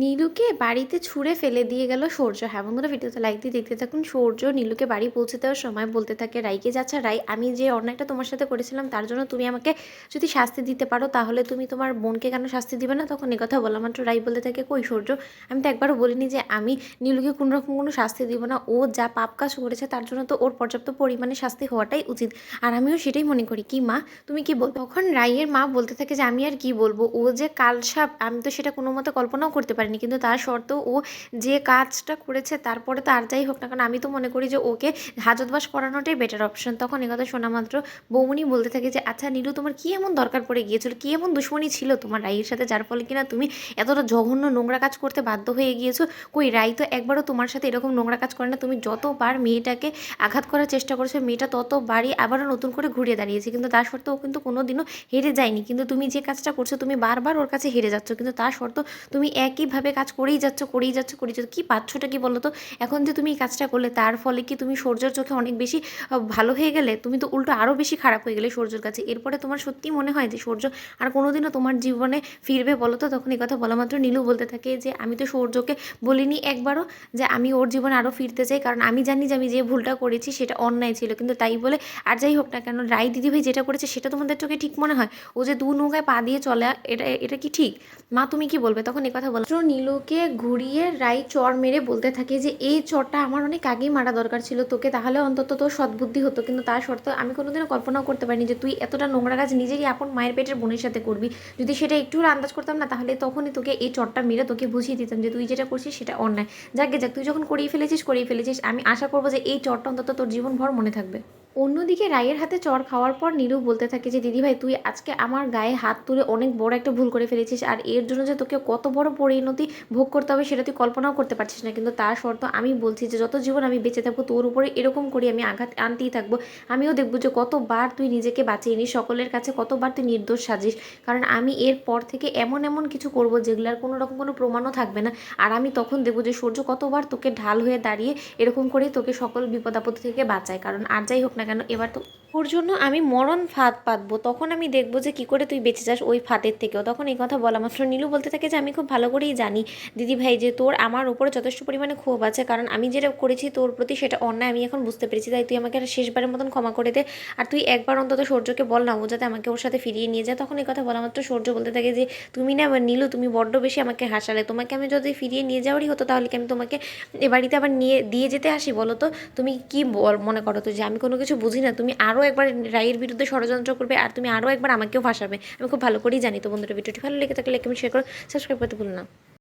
নীলুকে বাড়িতে ছুঁড়ে ফেলে দিয়ে গেল সূর্য। হ্যাঁ বন্ধুরা, ভিডিওতে লাইক দিয়ে দেখতে থাকুন। সূর্য নীলুকে বাড়ি পৌঁছে দেওয়ার সময় বলতে থাকে রাইকে, যাচ্ছে রাই, আমি যে অন্যায়টা তোমার সাথে করেছিলাম তার জন্য তুমি আমাকে যদি শাস্তি দিতে পারো তাহলে তুমি তোমার বোনকে কেন শাস্তি দিবে না? তখন কথা বলা মাত্র রাই বলতে থাকে, কই সূর্য, আমি তো একবারও বলিনি যে আমি নীলুকে কোনো রকম কোনো শাস্তি দিব না। ও যা পাপ কাজ করেছে তার জন্য তো ওর পর্যাপ্ত পরিমাণে শাস্তি হওয়াটাই উচিত, আর আমিও সেটাই মনে করি। কি মা, তুমি কি বল? তখন রাইয়ের মা বলতে থাকে যে আমি আর কি বলবো, ও যে কালসাপ আমি তো সেটা কোনো মতে কল্পনাও করতে পারিনি, কিন্তু তার সত্ত্বেও ও যে কাজটা করেছে তারপরে তো আর যাই হোক না কারণ আমি তো মনে করি যে ওকে হাজতবাস করানোটাই বেটার অপশন। তখন একথা শোনা মাত্র বৌমনি বলতে থাকে যে আচ্ছা নীলু, তোমার কি এমন দরকার পড়ে গিয়েছিল, কি এমন দুশ্মনী ছিল তোমার রাইয়ের সাথে যার ফলে কিনা তুমি এতটা জঘন্য নোংরা কাজ করতে বাধ্য হয়ে গিয়েছো? কই রাই তো একবারও তোমার সাথে এরকম নোংরা কাজ করে না। তুমি যতবার মেয়েটাকে আঘাত করার চেষ্টা করেছো মেয়েটা ততবারই আবারও নতুন করে ঘুরিয়ে দাঁড়িয়েছে, কিন্তু তার সত্ত্বেও ও কিন্তু কোনোদিনও হেরে যায়নি। কিন্তু তুমি যে কাজটা করছো তুমি বারবার ওর কাছে হেরে যাচ্ছ, কিন্তু তার সত্ত্বেও তুমি একইভাবে কাজ করেই যাচ্ছ করেই যাচ্ছ করেই যাচ্ছ। কী পাচ্ছটা কি বলো তো? এখন যে তুমি এই কাজটা করলে তার ফলে কি তুমি সূর্যর চোখে অনেক বেশি ভালো হয়ে গেলে? তুমি তো উল্টো আরও বেশি খারাপ হয়ে গেলে সূর্যর কাছে। এরপরে তোমার সত্যিই মনে হয় যে সূর্য আর কোনোদিনও তোমার জীবনে ফিরবে বলো তো? তখন এই কথা বলা মাত্র নীলু বলতে থাকে যে আমি তো সূর্যকে বলিনি একবারও যে আমি ওর জীবনে আরও ফিরতে চাই, কারণ আমি জানি যে আমি যে ভুলটা করেছি সেটা অন্যায় ছিল। কিন্তু তাই বলে আর যাই হোক না কেন রাই দিদিভাই যেটা করেছে সেটা তোমাদের চোখে ঠিক মনে হয়? ও যে দু নৌকায় পা দিয়ে চলে, এটা এটা কি ঠিক? মা তুমি কি বলবে? তখন এই কথা বলা নীলুকে ঘুরিয়ে রাই চর মেরে বলতে থাকে যে এই চরটা আমার অনেক আগেই মারা দরকার ছিল তোকে, তাহলে অন্তত তোর সদ্বুদ্ধি হতো। কিন্তু তার সত্ত্বেও আমি কোনোদিনও কল্পনাও করতে পারিনি যে তুই এতটা নোংরা কাজ নিজেরই আপন মায়ের পেটের বোনের সাথে করবি। যদি সেটা একটু আন্দাজ করতাম না তাহলে তখনই তোকে এই চরটা মেরে তোকে বুঝিয়ে দিতাম যে তুই যেটা করছিস সেটা অন্যায়। যাকে যাক, তুই যখন করেই ফেলেছিস আমি আশা করবো যে এই চরটা অন্তত তোর জীবনভর মনে থাকবে। অন্যদিকে রায়ের হাতে চড় খাওয়ার পর নীলু বলতে থাকে যে দিদিভাই, তুই আজকে আমার গায়ে হাত তুলে অনেক বড় একটা ভুল করে ফেলেছিস, আর এর জন্য যে তোকে কত বড় পরিণতি ভোগ করতে হবে সেটা তুই কল্পনাও করতে পারছিস না। কিন্তু তার শর্ত আমি বলছি যে যত জীবন আমি বেঁচে থাকবো তোর উপরে এরকম করি আমি আঘাত আনতেই থাকবো। আমিও দেখবো যে কতবার তুই নিজেকে বাঁচিয়ে নিস, সকলের কাছে কতবার তুই নির্দোষ সাজিস। কারণ আমি এর পর থেকে এমন এমন কিছু করবো যেগুলোর কোনো রকম কোনো প্রমাণও থাকবে না। আর আমি তখন দেখবো যে সূর্য কতবার তোকে ঢাল হয়ে দাঁড়িয়ে এরকম করেই তোকে সকল বিপদ আপদ থেকে বাঁচায়। কারণ আর যাই হোক না কেন এবার তো ওর জন্য আমি মরণ ফাঁদ পাতবো, তখন আমি দেখবো যে কী করে তুই বেঁচে যাস ওই ফাঁদের থেকেও। তখন এই কথা বলা মাত্র নীলু বলতে থাকে যে আমি খুব ভালো করেই জানি দিদিভাই যে তোর আমার উপরে যথেষ্ট পরিমাণে ক্ষোভ আছে, কারণ আমি যেটা করেছি তোর প্রতি সেটা অন্যায় আমি এখন বুঝতে পেরেছি। তাই তুই আমাকে শেষবারের মতন ক্ষমা করে দে, আর তুই একবার অন্তত সূর্যকে বল না ও যাতে আমাকে ওর সাথে ফিরিয়ে নিয়ে যায়। তখন এই কথা বলা মাত্র সূর্য বলতে থাকে যে তুমি না নীলু, তুমি বড্ড বেশি আমাকে হাসালে। তোমাকে আমি যদি ফিরিয়ে নিয়ে যাওয়ারই হতো তাহলে কি আমি তোমাকে এ বাড়িতে আবার নিয়ে দিয়ে যেতে আসি বলো তো? তুমি কি মনে করো তো যে আমি কোনো কিছু বুঝি না? তুমি আরও একবার রায়ের বিরুদ্ধে ষড়যন্ত্র করবে আর তুমি আরও একবার আমাকেও ফাঁসাবে। আমি খুব ভালো করেই জানি। তো বন্ধুরা, ভিডিওটি ভালো লেগে থাকলে লাইক কমেন্ট শেয়ার করো, সাবস্ক্রাইব করতে ভুলো না।